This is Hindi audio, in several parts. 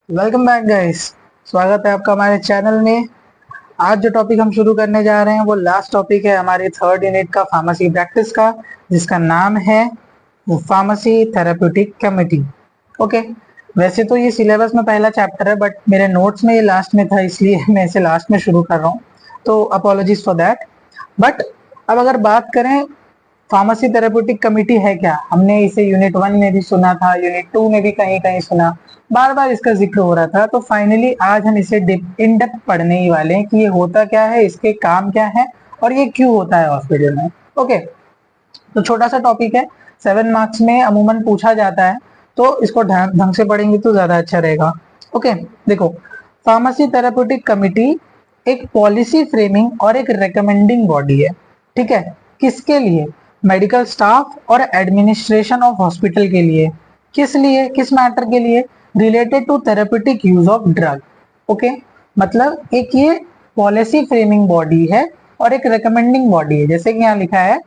Welcome back guys. स्वागत है आपका हमारे चैनल में। आज जो टॉपिक हम शुरू करने जा रहे हैं वो लास्ट टॉपिक है हमारे थर्ड यूनिट का फार्मेसी प्रैक्टिस का, जिसका नाम है फार्मेसी थेरेप्यूटिक कमिटी। ओके, वैसे तो ये सिलेबस में पहला चैप्टर है बट मेरे नोट्स में ये लास्ट में था, इसलिए मैं इसे लास्ट में शुरू कर रहा हूँ, तो अपॉलॉजीज फॉर दैट। बट अब अगर बात करें फार्मेसी थेरेप्यूटिक कमिटी है क्या, हमने इसे यूनिट 1 में भी सुना था, यूनिट 2 में भी कहीं कहीं सुना, बार बार इसका जिक्र हो रहा था। तो फाइनली आज हम इसे इन डेप्थ पढ़ने ही वाले हैं कि ये होता क्या है, इसके काम क्या है और ये क्यों होता है हॉस्पिटल में। ओके, तो छोटा सा टॉपिक है, 7 मार्क्स में अमूमन पूछा जाता है, तो इसको ढंग से पढ़ेंगे तो ज्यादा अच्छा रहेगा। ओके, देखो, फार्मेसी थेरेप्यूटिक कमिटी एक पॉलिसी फ्रेमिंग और एक रिकमेंडिंग बॉडी है। ठीक है, किसके लिए? मेडिकल स्टाफ और एडमिनिस्ट्रेशन ऑफ हॉस्पिटल के लिए। किस लिए, किस मैटर के लिए? Related to therapeutic use of drug. Okay, मतलब एक ये पॉलिसी फ्रेमिंग बॉडी है और एक रिकमेंडिंग बॉडी है। जैसे कि यहाँ लिखा है,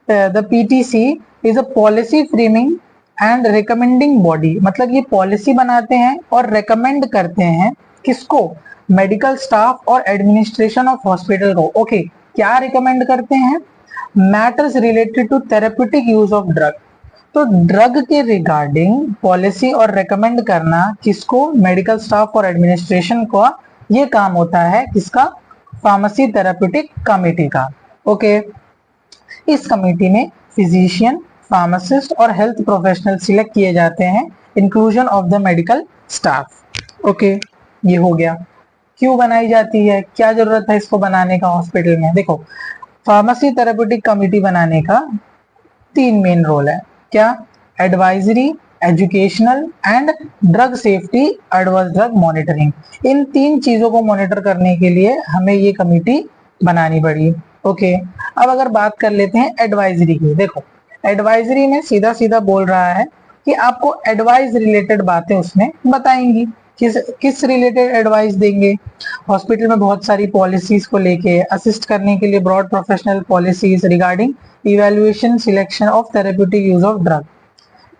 the PTC is a policy framing and recommending body, मतलब ये पॉलिसी बनाते हैं और रिकमेंड करते हैं किसको? मेडिकल स्टाफ और एडमिनिस्ट्रेशन ऑफ हॉस्पिटल को। ओके, क्या रिकमेंड करते हैं? Matters related to therapeutic use of drug. तो ड्रग के रिगार्डिंग पॉलिसी और रेकमेंड करना किसको? मेडिकल स्टाफ और एडमिनिस्ट्रेशन को। ये काम होता है किसका? फार्मेसी थेरेप्यूटिक कमेटी का। ओके, इस कमेटी में फिजिशियन, फार्मासिस्ट और हेल्थ प्रोफेशनल सिलेक्ट किए जाते हैं, inclusion of the medical staff. Okay, ये हो गया। क्यों बनाई जाती है, क्या जरूरत है इसको बनाने का हॉस्पिटल में? देखो, फार्मेसी थेरेप्यूटिक कमेटी बनाने का 3 मेन रोल है। क्या? Advisory, educational and drug safety, adverse drug monitoring. इन 3 चीजों को मॉनिटर करने के लिए हमें ये कमेटी बनानी पड़ी। ओके, अब अगर बात कर लेते हैं एडवाइजरी की। देखो, एडवाइजरी में सीधा सीधा बोल रहा है कि आपको एडवाइस रिलेटेड बातें उसमें बताएंगी। किस किस रिलेटेड एडवाइस देंगे? हॉस्पिटल में बहुत सारी पॉलिसीज को लेके असिस्ट करने के लिए broad professional policies regarding evaluation selection of therapeutic use of drug.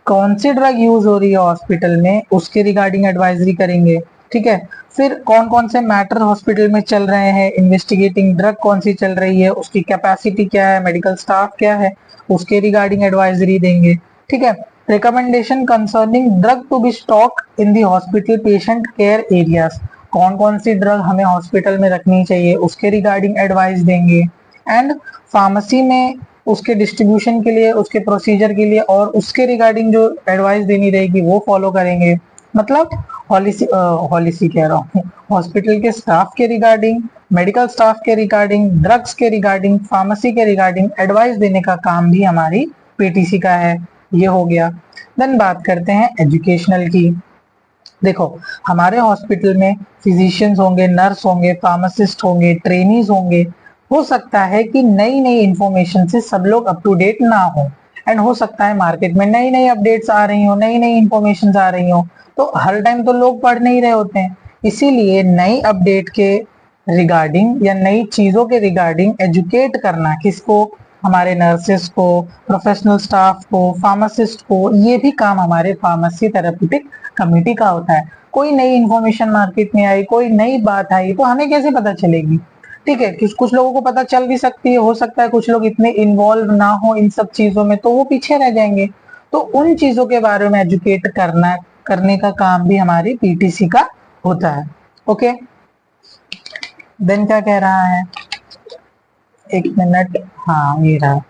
कौन सी ड्रग यूज हो रही है हॉस्पिटल में, उसके रिगार्डिंग एडवाइजरी करेंगे। ठीक है, फिर कौन कौन से मैटर हॉस्पिटल में चल रहे हैं, इन्वेस्टिगेटिंग ड्रग कौन सी चल रही है, उसकी कैपेसिटी क्या है, मेडिकल स्टाफ क्या है, उसके रिगार्डिंग एडवाइजरी देंगे। ठीक है, recommendation concerning drug to be stock in the hospital patient care areas. कौन कौन सी ड्रग हमें हॉस्पिटल में रखनी चाहिए, उसके रिगार्डिंग एडवाइस देंगे। एंड फार्मेसी में उसके डिस्ट्रीब्यूशन के लिए, उसके प्रोसीजर के लिए और उसके रिगार्डिंग जो एडवाइस देनी रहेगी वो फॉलो करेंगे। मतलब पॉलिसी कह रहा हूँ, हॉस्पिटल के स्टाफ के रिगार्डिंग, मेडिकल स्टाफ के रिगार्डिंग, ड्रग्स के रिगार्डिंग, फार्मेसी के रिगार्डिंग एडवाइस देने का काम भी हमारी पीटीसी का है। ये हो गया। देन बात करते हैं एजुकेशनल की। देखो, हमारे हॉस्पिटल में फिजिशियंस होंगे, नर्स होंगे, फार्मासिस्ट होंगे, ट्रेनीज होंगे। हो सकता है कि नई नई इंफॉर्मेशन से सब लोग अप टू डेट ना हो, एंड हो सकता है मार्केट में नई नई अपडेट्स आ रही हो, नई नई इंफॉर्मेशन आ रही हो, तो हर टाइम तो लोग पढ़ नहीं रहे होते हैं। इसीलिए नई अपडेट के रिगार्डिंग या नई चीजों के रिगार्डिंग एजुकेट करना किसको? हमारे नर्सेस को, प्रोफेशनल स्टाफ को, फार्मासिस्ट को। ये भी काम हमारे फार्मेसी थेरेप्यूटिक कमेटी का होता है। कोई नई इंफॉर्मेशन मार्केट में आई, कोई नई बात आई, तो हमें कैसे पता चलेगी? ठीक है, कुछ लोगों को पता चल भी सकती है, हो सकता है कुछ लोग इतने इन्वॉल्व ना हो इन सब चीजों में, तो वो पीछे रह जाएंगे। तो उन चीजों के बारे में एजुकेट करने का काम भी हमारी पीटीसी का होता है। ओके, देन क्या कह रहा है, एक मिनट, हाँ ये रहा।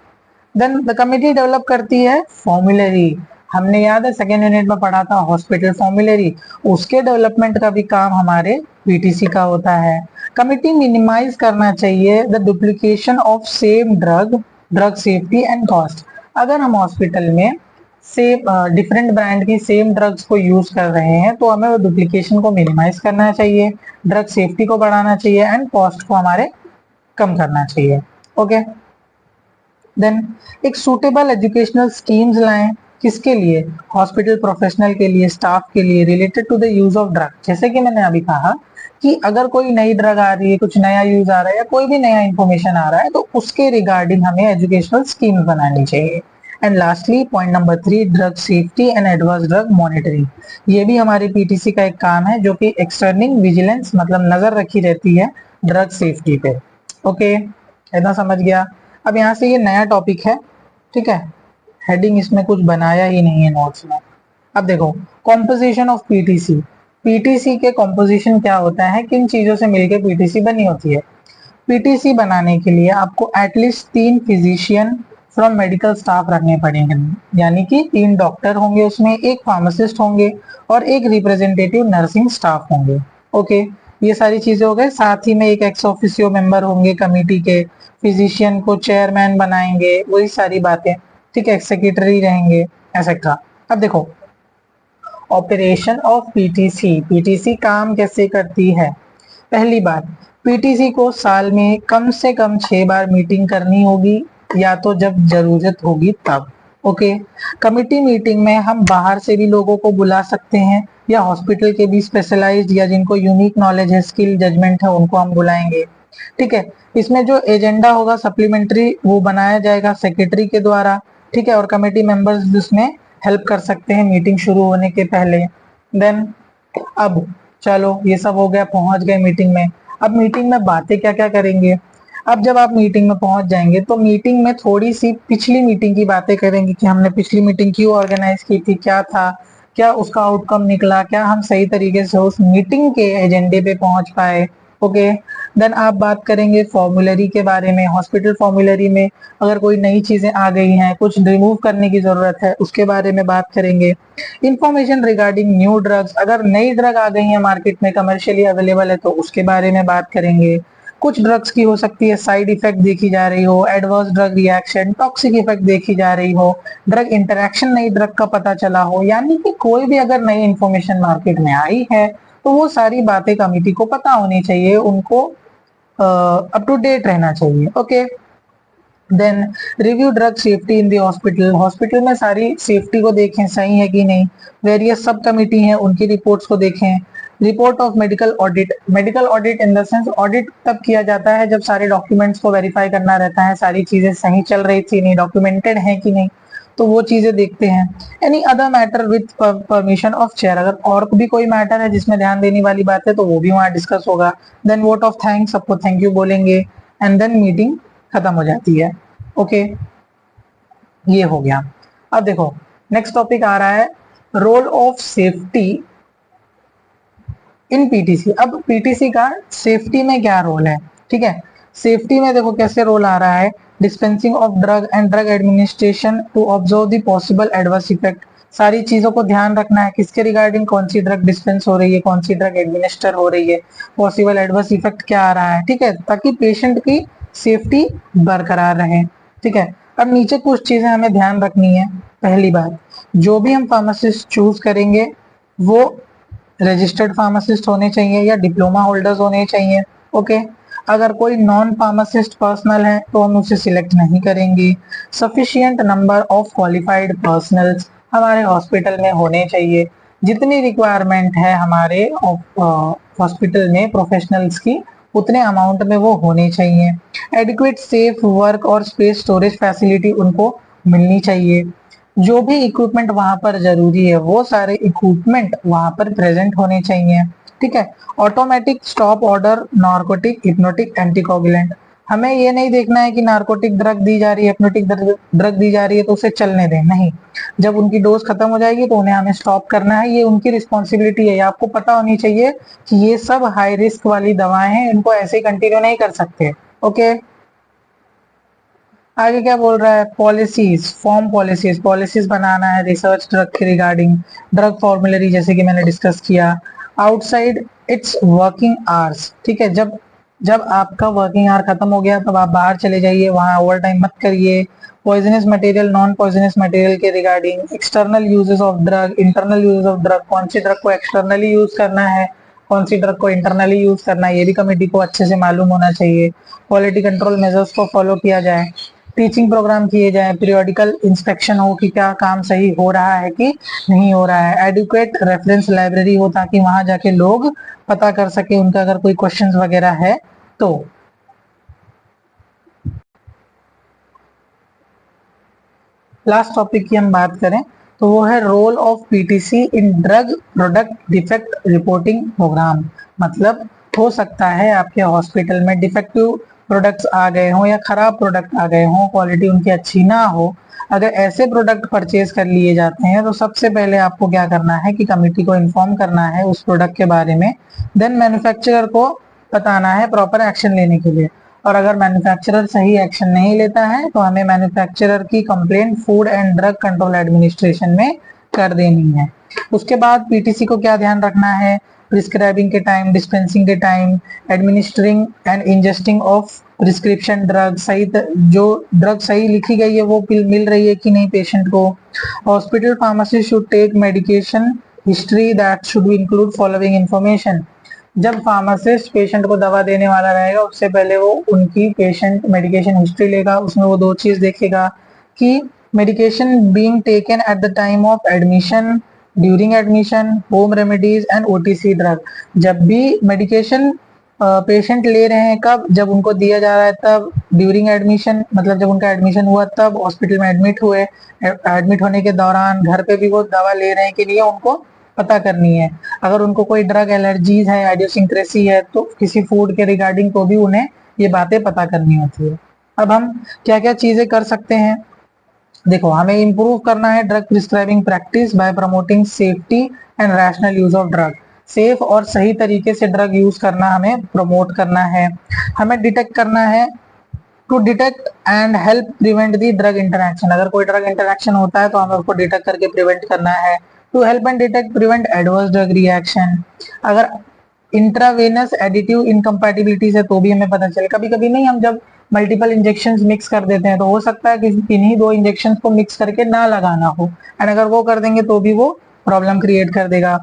देन द कमिटी डेवलप करती है फॉर्मुलरी। हमने याद है सेकेंड यूनिट में पढ़ा था हॉस्पिटल फॉर्मुलरी, उसके डेवलपमेंट का भी काम हमारे पीटीसी का होता है। कमिटी मिनिमाइज करना चाहिए the duplication of same drug, drug safety and cost. अगर हम हॉस्पिटल में सेम डिफरेंट ब्रांड की सेम ड्रग्स को यूज कर रहे हैं तो हमें वो डुप्लीकेशन को मिनिमाइज करना चाहिए, ड्रग सेफ्टी को बढ़ाना चाहिए एंड कॉस्ट को हमारे कम करना चाहिए। ओके, देन एक सूटेबल एजुकेशनल स्कीम्स लाएं। किसके लिए? हॉस्पिटल प्रोफेशनल के लिए, स्टाफ के लिए, related to the use of drug. जैसे कि मैंने अभी कहा कि अगर कोई नई ड्रग आ रही है, कुछ नया यूज आ रहा है या कोई भी नया इंफॉर्मेशन आ रहा है, तो उसके रिगार्डिंग हमें एजुकेशनल स्कीम्स बनानी चाहिए। And lastly point number 3, drug safety and adverse drug monitoring. ये भी हमारी पीटीसी का एक काम है, जो कि एक्सटर्निंग विजिलेंस मतलब नजर रखी रहती है ड्रग सेफ्टी पे। ओके, इतना समझ गया। अब यहाँ से ये नया टॉपिक है, ठीक है, हेडिंग इसमें कुछ बनाया ही नहीं है नोट्स में। अब देखो, कॉम्पोजिशन ऑफ पीटीसी। पीटीसी के कॉम्पोजिशन क्या होता है, किन चीजों से मिलकर पीटीसी बनी होती है। पीटीसी बनाने के लिए आपको at least 3 physician from medical staff रखने पड़ेंगे, यानी कि 3 डॉक्टर होंगे उसमें, एक फार्मासिस्ट होंगे और एक रिप्रेजेंटेटिव नर्सिंग स्टाफ होंगे। ओके, ये सारी चीजें हो गए। साथ ही में एक एक्स ऑफिसियो मेंबर होंगे कमिटी के, फिजिशियन को चेयरमैन बनाएंगे, वही सारी बातें, ठीक है, सेक्रेटरी रहेंगे एक्सेट्रा। अब देखो, ऑपरेशन ऑफ पीटीसी। पीटीसी काम कैसे करती है। पहली बात, पीटीसी को साल में कम से कम 6 बार मीटिंग करनी होगी, या तो जब जरूरत होगी तब। ओके, कमिटी मीटिंग में हम बाहर से भी लोगों को बुला सकते हैं, या हॉस्पिटल के भी स्पेशलाइज्ड या जिनको यूनिक नॉलेज है, स्किल जजमेंट है, उनको हम बुलाएंगे। ठीक है, इसमें जो एजेंडा होगा सप्लीमेंट्री वो बनाया जाएगा सेक्रेटरी के द्वारा। ठीक है, और कमेटी मेंबर्स उसमें हेल्प कर सकते हैं मीटिंग शुरू होने के पहले। देन अब चलो, ये सब हो गया, पहुंच गए मीटिंग में। अब मीटिंग में बातें क्या क्या करेंगे। अब जब आप मीटिंग में पहुंच जाएंगे तो मीटिंग में थोड़ी सी पिछली मीटिंग की बातें करेंगे कि हमने पिछली मीटिंग क्यों ऑर्गेनाइज की थी, क्या था, क्या उसका आउटकम निकला, क्या हम सही तरीके से उस मीटिंग के एजेंडे पे पहुंच पाए। ओके, देन आप बात करेंगे फॉर्मूलरी के बारे में। हॉस्पिटल फॉर्मूलरी में अगर कोई नई चीजें आ गई हैं, कुछ रिमूव करने की जरूरत है, उसके बारे में बात करेंगे। इंफॉर्मेशन रिगार्डिंग न्यू ड्रग्स, अगर नई ड्रग आ गई है मार्केट में, कमर्शियली अवेलेबल है, तो उसके बारे में बात करेंगे। कुछ ड्रग्स की हो सकती है साइड इफेक्ट देखी जा रही हो, adverse drug reaction, toxic effect देखी जा रही हो, ड्रग इंटरेक्शन नई ड्रग का पता चला हो, यानी कि कोई भी अगर नई इंफॉर्मेशन मार्केट में आई है तो वो सारी बातें कमिटी को पता होनी चाहिए, उनको अप टू डेट रहना चाहिए। Okay, then review drug safety in the hospital. Hospital में सारी सेफ्टी को देखें सही है कि नहीं। वेरियस सब कमिटी हैं, उनकी रिपोर्ट्स को देखें। Report of medical audit. Medical audit in the sense, audit तब किया जाता है जब सारे डॉक्यूमेंट्स को वेरीफाई करना रहता है, सारी चीजें सही चल रही थी नहीं, डॉक्यूमेंटेड है कि नहीं, तो वो चीजें देखते हैं। Any other matter with permission of chair, अगर और भी कोई मैटर है जिसमें ध्यान देने वाली बात है तो वो भी वहां डिस्कस होगा। देन वोट ऑफ थैंक्स, सबको थैंक यू बोलेंगे, एंड देन मीटिंग खत्म हो जाती है। ओके, ये हो गया। अब देखो, नेक्स्ट टॉपिक आ रहा है role of safety in PTC. अब पीटीसी का सेफ्टी में क्या रोल है, ठीक है। सेफ्टी में देखो कैसे रोल आ रहा है। Dispensing of drug and drug administration to observe the possible adverse effect. सारी चीजों को ध्यान रखना है किसके रिगार्डिंग, कौन सी ड्रग डिस्पेंस हो रही है, कौन सी ड्रग एडमिनिस्टर हो रही है, पॉसिबल एडवर्स इफेक्ट क्या आ रहा है, ठीक है, ताकि पेशेंट की सेफ्टी बरकरार रहे। ठीक है, अब नीचे कुछ चीजें हमें ध्यान रखनी है। पहली बात, जो भी हम फार्मासिस्ट चूज करेंगे वो रजिस्टर्ड फार्मासिस्ट होने चाहिए या डिप्लोमा होल्डर्स होने चाहिए। ओके, अगर कोई नॉन फार्मासिस्ट पर्सनल है तो हम उसे सिलेक्ट नहीं करेंगे। Sufficient number of qualified personals हमारे हॉस्पिटल में होने चाहिए, जितनी रिक्वायरमेंट है हमारे हॉस्पिटल में प्रोफेशनल्स की, उतने अमाउंट में वो होने चाहिए। एडिक्वेट सेफ वर्क और स्पेस स्टोरेज फैसिलिटी उनको मिलनी चाहिए। जो भी इक्विपमेंट वहां पर जरूरी है वो सारे इक्विपमेंट वहां पर प्रेजेंट होने चाहिए। ठीक है, automatic stop order, narcotic, hypnotic, anticoagulant. हमें ये नहीं देखना है कि नार्कोटिक ड्रग दी जा रही है, हिप्नोटिक ड्रग दी जा रही है तो उसे चलने दें, नहीं। जब उनकी डोज खत्म हो जाएगी तो उन्हें हमें स्टॉप करना है, ये उनकी रिस्पॉन्सिबिलिटी है। ये आपको पता होनी चाहिए कि ये सब हाई रिस्क वाली दवाएं हैं, इनको ऐसे ही कंटिन्यू नहीं कर सकते। ओके, आगे क्या बोल रहा है, पॉलिसीज, फॉर्म पॉलिसीज, पॉलिसीज बनाना है रिसर्च ड्रग के रिगार्डिंग। ड्रग फॉर्मुलरी जैसे कि मैंने डिस्कस किया। आउटसाइड इट्स वर्किंग आवर्स, ठीक है, जब जब आपका वर्किंग आवर खत्म हो गया तब आप बाहर चले जाइए, वहां ओवर टाइम मत करिए। Poisonous material, non poisonous material के regarding. External uses of drug, internal uses of drug, कौन सी ड्रग को एक्सटर्नली यूज करना है, कौन सी ड्रग को इंटरनली यूज करना है, ये भी कमेटी को अच्छे से मालूम होना चाहिए। क्वालिटी कंट्रोल मेजर्स को फॉलो किया जाए। टीचिंग प्रोग्राम किए जाए, पीरियोडिकल इंस्पेक्शन हो कि क्या काम सही हो रहा है कि नहीं हो रहा है। एडुकेट रेफरेंस लाइब्रेरी हो ताकि वहां जाके लोग पता कर सके उनका अगर कोई क्वेश्चंस वगैरह है तो। लास्ट टॉपिक की हम बात करें तो वो है role of PTC in drug product defect reporting program. मतलब हो सकता है आपके हॉस्पिटल में डिफेक्टिव प्रोडक्ट्स आ गए हों या खराब प्रोडक्ट आ गए हों, क्वालिटी उनकी अच्छी ना हो। अगर ऐसे प्रोडक्ट परचेज कर लिए जाते हैं तो सबसे पहले आपको क्या करना है कि कमिटी को इन्फॉर्म करना है उस प्रोडक्ट के बारे में, देन मैन्युफैक्चरर को बताना है प्रॉपर एक्शन लेने के लिए। और अगर मैन्युफैक्चरर सही एक्शन नहीं लेता है तो हमें मैन्युफैक्चरर की complaint food and drug control administration में कर देनी है। उसके बाद पीटीसी को क्या ध्यान रखना है, प्रिस्क्राइबिंग के टाइम, डिस्पेंसिंग के time, administering and ingesting of prescription drug, सही जो ड्रग सही लिखी गई है वो मिल रही है कि नहीं पेशेंट को। Hospital pharmacist should take medication history that should include following information. जब फार्मासिस्ट पेशेंट को दवा देने वाला रहेगा उससे पहले वो उनकी पेशेंट मेडिकेशन हिस्ट्री लेगा, उसमें वो दो चीज देखेगा कि medication being taken at the time of admission, during admission, home remedies and OTC drug. जब भी मेडिकेशन पेशेंट ले रहे हैं कब, जब उनको दिया जा रहा है तब, ड्यूरिंग एडमिशन मतलब जब उनका एडमिशन हुआ तब, हॉस्पिटल में एडमिट हुए, एडमिट होने के दौरान, घर पे भी वो दवा ले रहे हैं कि नहीं उनको पता करनी है। अगर उनको कोई ड्रग एलर्जीज है, आइडियोसिंक्रेसी है तो किसी फूड के रिगार्डिंग तो भी उन्हें ये बातें पता करनी होती है। अब हम क्या क्या चीजें कर सकते हैं, देखो हमें इंप्रूव करना है drug prescribing practice by promoting safety and rational use of drug. Safe और सही तरीके से ड्रग यूज करना हमें प्रमोट करना है। हमें डिटेक्ट करना है to detect and help prevent the drug interaction. अगर कोई ड्रग इंटरैक्शन होता है तो हमें उसको डिटेक्ट करके प्रिवेंट करना है। To help and detect prevent adverse drug reaction. अगर इंट्रावेनस एडिटिव इनकम्पैटिबिलिटीज है तो भी हमें पता चले। कभी कभी नहीं, हम जब मल्टीपल इंजेक्शंस मिक्स कर देते हैं तो हो सकता है कि इन्हीं दो इंजेक्शंस को मिक्स करके ना लगाना हो, एंड अगर वो कर देंगे तो भी वो प्रॉब्लम क्रिएट कर देगा।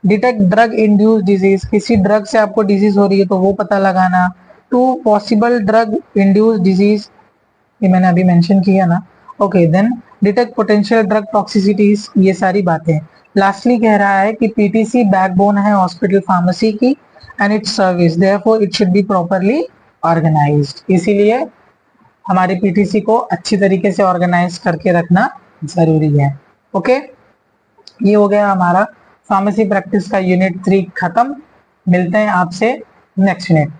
डिटेक्ट ड्रग इंड्यूस डिजीज, किसी ड्रग से आपको डिजीज हो रही है तो वो पता लगाना। To possible drug induce disease, ये मैंने अभी मेंशन किया ना। Okay, then detect potential drug toxicities, ये सारी बातें। लास्टली कह रहा है कि पीटीसी बैकबोन है हॉस्पिटल फार्मेसी की and its service, therefore it should be properly organised. इसीलिए हमारे पीटीसी को अच्छी तरीके से ऑर्गेनाइज करके रखना जरूरी है। ओके, ये हो गया हमारा फार्मेसी प्रैक्टिस का यूनिट 3 खत्म। मिलते हैं आपसे नेक्स्ट यूनिट।